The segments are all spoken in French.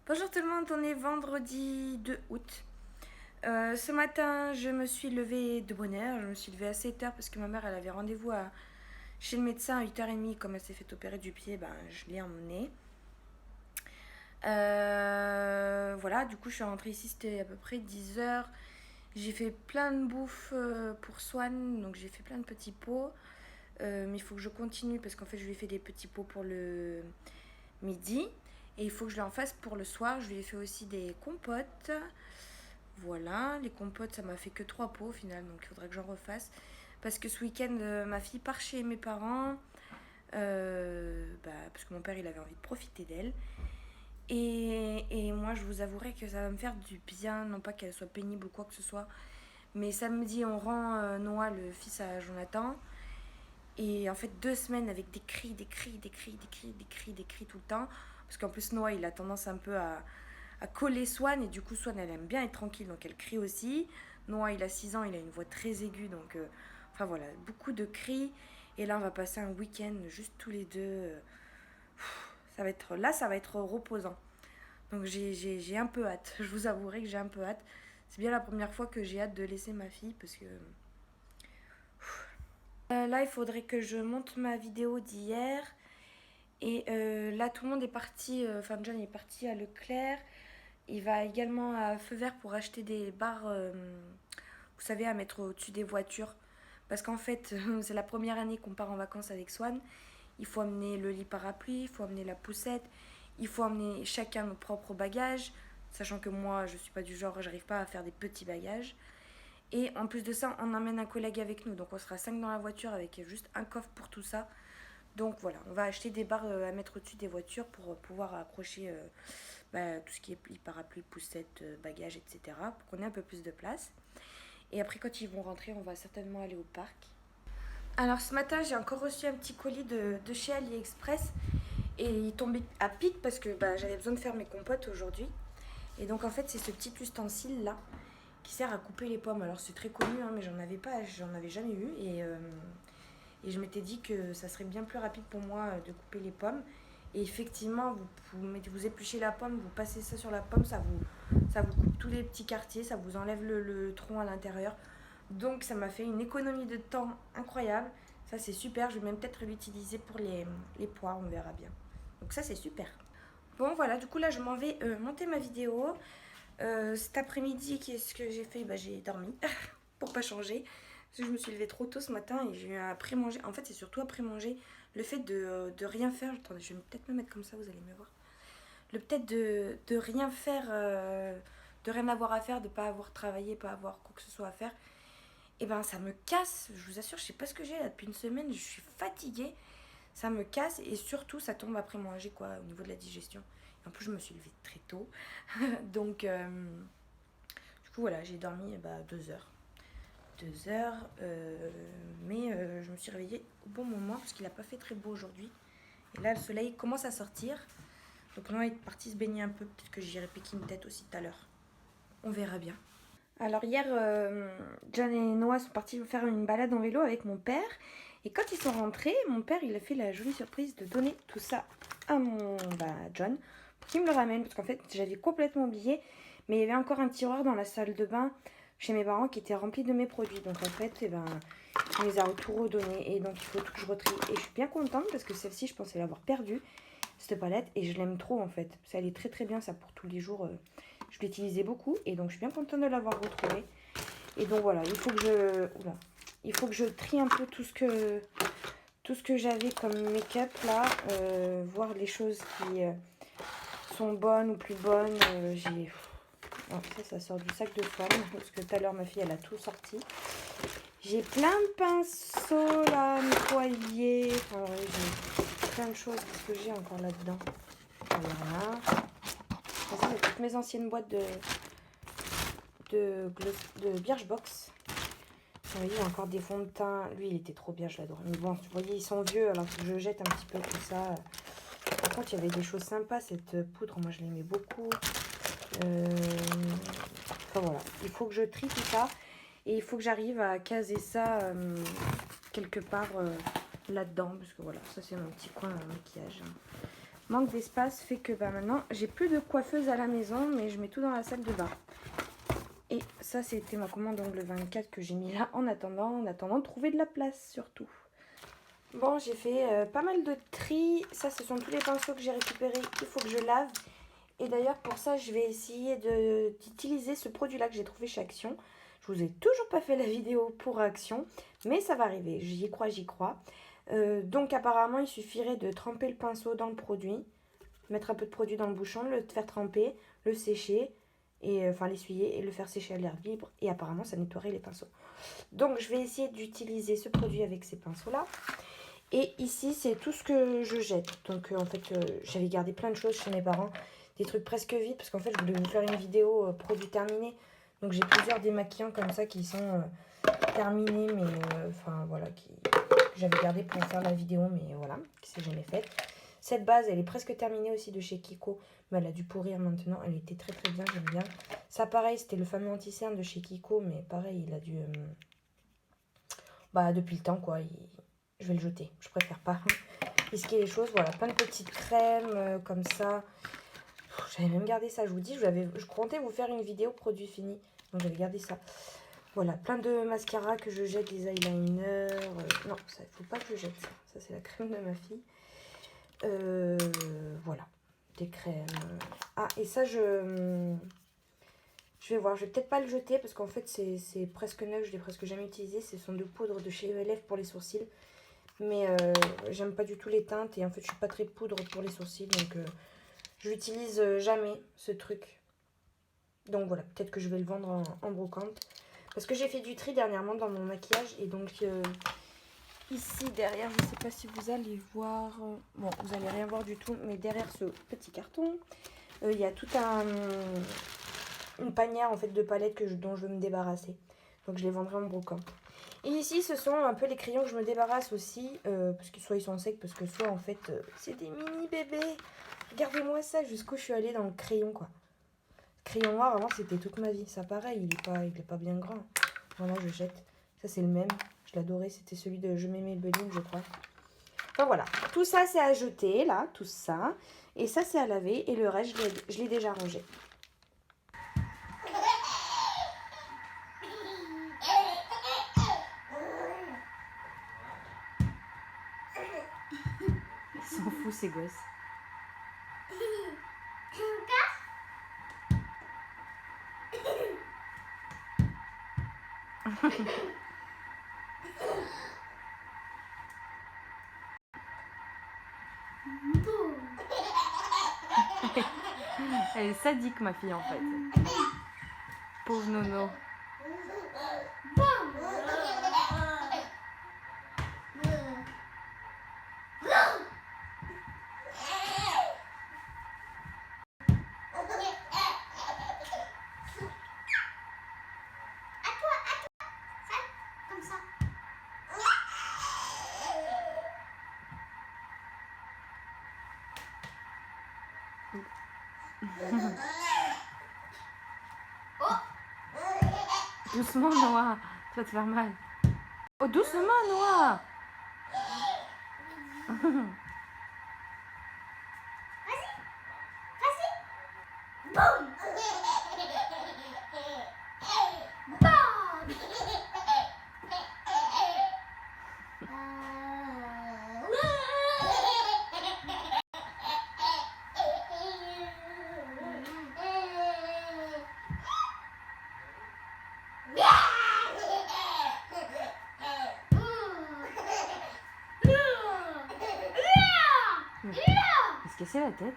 Bonjour tout le monde, on est vendredi 2 août. Ce matin, je me suis levée de bonne heure. Je me suis levée à 7h parce que ma mère elle avait rendez-vous chez le médecin à 8h30. Comme elle s'est fait opérer du pied, je l'ai emmenée. Voilà, du coup, je suis rentrée ici, c'était à peu près 10h. J'ai fait plein de bouffe pour Swan, donc j'ai fait plein de petits pots. Mais il faut que je continue parce qu'en fait, je lui ai fait des petits pots pour le midi. Et il faut que je lui en fasse pour le soir. Je lui ai fait aussi des compotes. Voilà, les compotes, ça m'a fait que 3 pots au final, donc il faudra que j'en refasse. Parce que ce week-end, ma fille part chez mes parents. Parce que mon père, il avait envie de profiter d'elle. Et moi, je vous avouerai que ça va me faire du bien. Non pas qu'elle soit pénible ou quoi que ce soit. Mais samedi, on rend Noah, le fils à Jonathan. Et en fait, 2 semaines avec des cris, des cris, des cris, des cris, des cris, des cris tout le temps. Parce qu'en plus, Noah, il a tendance un peu à coller Swan. Et du coup, Swan, elle aime bien être tranquille, donc elle crie aussi. Noah, il a 6 ans, il a une voix très aiguë. Donc, enfin voilà, beaucoup de cris. Et là, on va passer un week-end juste tous les deux. Ça va être reposant. Donc, j'ai un peu hâte. Je vous avouerai que j'ai un peu hâte. C'est bien la première fois que j'ai hâte de laisser ma fille parce que là, il faudrait que je monte ma vidéo d'hier. Et là, tout le monde est parti. Enfin, John est parti à Leclerc. Il va également à Feu Vert pour acheter des barres, vous savez, à mettre au-dessus des voitures. Parce qu'en fait, c'est la première année qu'on part en vacances avec Swan. Il faut amener le lit parapluie, il faut amener la poussette, il faut amener chacun nos propres bagages. Sachant que moi, je suis pas du genre, j'arrive pas à faire des petits bagages. Et en plus de ça, on emmène un collègue avec nous. Donc on sera 5 dans la voiture avec juste un coffre pour tout ça. Donc voilà, on va acheter des barres à mettre au-dessus des voitures pour pouvoir accrocher tout ce qui est parapluie, poussette, bagages, etc. Pour qu'on ait un peu plus de place. Et après, quand ils vont rentrer, on va certainement aller au parc. Alors ce matin, j'ai encore reçu un petit colis de chez AliExpress. Et il tombait à pic parce que j'avais besoin de faire mes compotes aujourd'hui. Et donc en fait, c'est ce petit ustensile là qui sert à couper les pommes. Alors c'est très connu, hein, mais j'en avais jamais eu. Et je m'étais dit que ça serait bien plus rapide pour moi de couper les pommes. Et effectivement, vous épluchez la pomme, vous passez ça sur la pomme, ça vous coupe tous les petits quartiers, ça vous enlève le tronc à l'intérieur. Donc ça m'a fait une économie de temps incroyable. Ça c'est super, je vais même peut-être l'utiliser pour les pois, on verra bien. Donc ça c'est super. Bon voilà, du coup là je m'en vais monter ma vidéo. Cet après-midi, qu'est-ce que j'ai fait? J'ai dormi pour pas changer. Parce que je me suis levée trop tôt ce matin et j'ai eu après manger. En fait, c'est surtout après manger le fait de rien faire. Attendez, je vais peut-être me mettre comme ça, vous allez me voir. Le peut-être de rien faire, de rien avoir à faire, de pas avoir travaillé, pas avoir quoi que ce soit à faire. Et ça me casse. Je vous assure, je sais pas ce que j'ai là depuis une semaine. Je suis fatiguée. Ça me casse et surtout, ça tombe après manger quoi, au niveau de la digestion. Et en plus, je me suis levée très tôt. Donc, du coup, voilà, j'ai dormi 2 heures. 2 heures, mais je me suis réveillée au bon moment parce qu'il n'a pas fait très beau aujourd'hui. Et là, le soleil commence à sortir. Donc, Noah est parti se baigner un peu. Peut-être que j'irai piquer une tête aussi tout à l'heure. On verra bien. Alors, hier, John et Noah sont partis faire une balade en vélo avec mon père. Et quand ils sont rentrés, mon père, il a fait la jolie surprise de donner tout ça à John pour qu'il me le ramène. Parce qu'en fait, j'avais complètement oublié. Mais il y avait encore un tiroir dans la salle de bain chez mes parents qui était rempli de mes produits. Donc en fait, il les a tout redonnés. Et donc il faut tout que je retrie. Et je suis bien contente parce que celle-ci, je pensais l'avoir perdue, cette palette. Et je l'aime trop en fait. Ça allait très très bien ça pour tous les jours. Je l'utilisais beaucoup. Et donc je suis bien contente de l'avoir retrouvée. Et donc voilà, il faut que je trie un peu tout ce que j'avais comme make-up là. Voir les choses qui sont bonnes ou plus bonnes. Non, ça sort du sac de femme. Parce que tout à l'heure, ma fille, elle a tout sorti. J'ai plein de pinceaux là, nettoyés. Enfin, ouais, j'ai plein de choses. Qu'est-ce que j'ai encore là-dedans? Voilà. Ça, c'est toutes mes anciennes boîtes de Birchbox. Vous voyez, il y a encore des fonds de teint. Lui, il était trop bien, je l'adore. Mais bon, vous voyez, ils sont vieux, alors que je jette un petit peu tout ça. Par contre, il y avait des choses sympas. Cette poudre, moi, je l'aimais beaucoup. Enfin voilà, il faut que je trie tout ça et il faut que j'arrive à caser ça quelque part là-dedans parce que voilà, ça c'est mon petit coin maquillage. manque d'espace fait que maintenant j'ai plus de coiffeuse à la maison, mais je mets tout dans la salle de bain. Et ça c'était ma commande ongle 24 que j'ai mis là en attendant de trouver de la place surtout. Bon, j'ai fait pas mal de tri. Ça, ce sont tous les pinceaux que j'ai récupérés. Il faut que je lave. Et d'ailleurs, pour ça, je vais essayer d'utiliser ce produit-là que j'ai trouvé chez Action. Je vous ai toujours pas fait la vidéo pour Action, mais ça va arriver. J'y crois, j'y crois. Donc, apparemment, il suffirait de tremper le pinceau dans le produit, mettre un peu de produit dans le bouchon, le faire tremper, le sécher, et enfin l'essuyer et le faire sécher à l'air libre. Et apparemment, ça nettoierait les pinceaux. Donc, je vais essayer d'utiliser ce produit avec ces pinceaux-là. Et ici, c'est tout ce que je jette. Donc, en fait, j'avais gardé plein de choses chez mes parents. Des trucs presque vides. Parce qu'en fait, je voulais vous faire une vidéo produit terminé. Donc, j'ai plusieurs démaquillants comme ça qui sont terminés. Mais, enfin, voilà, que j'avais gardé pour faire la vidéo. Mais voilà, qui s'est jamais faite. Cette base, elle est presque terminée aussi de chez Kiko. Mais elle a dû pourrir maintenant. Elle était très très bien, j'aime bien. Ça, pareil, c'était le fameux anti-cerne de chez Kiko. Mais pareil, il a dû... bah, depuis le temps, quoi. Je vais le jeter, je préfère pas risquer les choses. Voilà, plein de petites crèmes comme ça. J'avais même gardé ça, je vous dis, je comptais vous faire une vidéo produit fini. Donc j'avais gardé ça. Voilà, plein de mascaras que je jette, des eyeliners. Non, ça, il faut pas que je jette ça. Ça, c'est la crème de ma fille. Voilà, des crèmes. Ah, et ça, je vais voir. Je vais peut-être pas le jeter parce qu'en fait, c'est presque neuf. Je l'ai presque jamais utilisé. Ce sont de poudre de chez ELF pour les sourcils. Mais j'aime pas du tout les teintes et en fait je suis pas très poudre pour les sourcils, donc je l'utilise jamais ce truc. Donc voilà, peut-être que je vais le vendre en brocante. Parce que j'ai fait du tri dernièrement dans mon maquillage et donc ici derrière, je sais pas si vous allez voir, bon vous allez rien voir du tout, mais derrière ce petit carton, il y a tout une panière en fait de palettes dont je veux me débarrasser. Donc je les vendrai en brocante. Et ici, ce sont un peu les crayons que je me débarrasse aussi, parce que soit ils sont secs, parce que soit en fait, c'est des mini bébés. Regardez-moi ça, jusqu'où je suis allée dans le crayon, quoi. Le crayon noir, avant, c'était toute ma vie. Ça, pareil, il est pas bien grand. Voilà, je jette. Ça, c'est le même. Je l'adorais, c'était celui de Je m'aimais Beline, je crois. Enfin, voilà. Tout ça, c'est à jeter, là, tout ça. Et ça, c'est à laver. Et le reste, je l'ai déjà rangé. Ils sont fous ces gosses. Elle est sadique ma fille en fait. Pauvre Nono. Doucement Noah, tu vas te faire mal. Oh doucement Noah. Il se cassait la tête.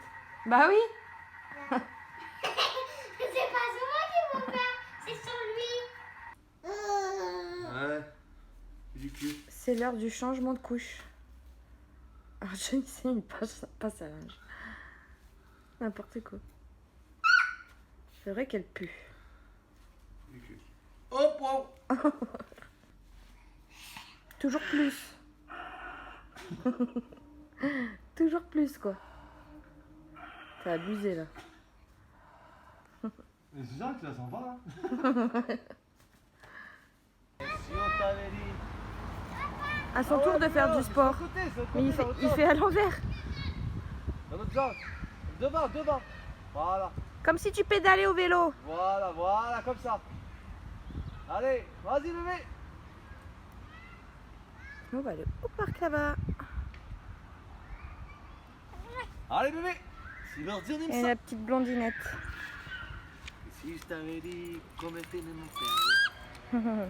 Bah oui. C'est pas sur moi qu'ils vont faire, c'est sur lui. Ouais, du cul. C'est l'heure du changement de couche. Alors je ne sais, il passe à linge. N'importe quoi. C'est vrai qu'elle pue. Du cul. Hop, wow. Toujours plus. Toujours plus quoi. T'as abusé là. Mais c'est ça que ça s'en va. Hein. Si on t'avait dit. À son tour de faire du sport. Mais il fait à l'envers. Dans l'autre jambe. Devant, devant. Voilà. Comme si tu pédalais au vélo. Voilà, voilà, comme ça. Allez, vas-y bébé. On va aller au parc là-bas. Allez bébé. Si l'ordi on aime Et ça. la petite blondinette. Si je t'avais dit qu'on était de mon père.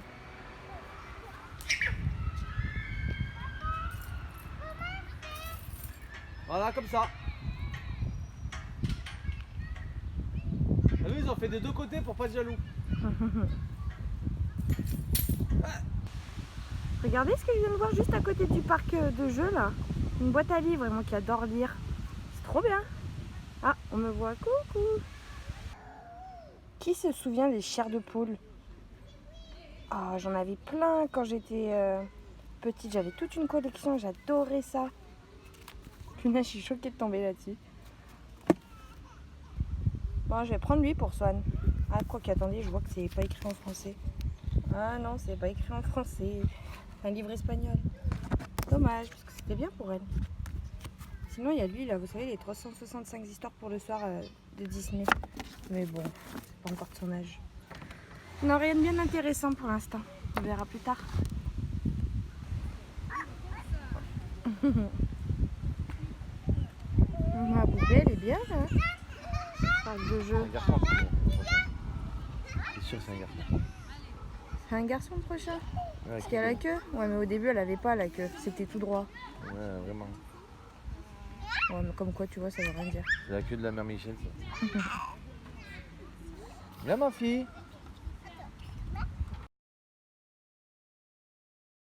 Voilà, comme ça. T'as vu, ils ont fait des deux côtés pour pas être jaloux. Regardez ce que je viens de voir juste à côté du parc de jeux là. Une boîte à livres, et moi qui adore lire. C'est trop bien. Ah, on me voit. Coucou. Qui se souvient des chairs de poule? Ah, j'en avais plein quand j'étais petite. J'avais toute une collection. J'adorais ça. Punaise, je suis choquée de tomber là-dessus. Bon, je vais prendre lui pour Swan. Ah, quoi qu'attendez, je vois que c'est pas écrit en français. Ah non, c'est pas écrit en français. Un livre espagnol. Dommage, parce que c'était bien pour elle. Sinon, il y a lui, là, vous savez, les 365 histoires pour le soir de Disney. Mais bon, c'est pas encore de son âge. Non, rien de bien intéressant pour l'instant. On verra plus tard. Ma poupée, elle est bien, là. Parc de jeu. Un garçon, c'est sûr, c'est un garçon. C'est un garçon le prochain? Ouais, Parce qu'il y a la queue? Ouais, mais au début, elle avait pas la queue. C'était tout droit. Ouais, vraiment. Ouais, mais comme quoi, tu vois, ça veut rien dire. C'est la queue de la mère Michel, ça. Viens, ma fille.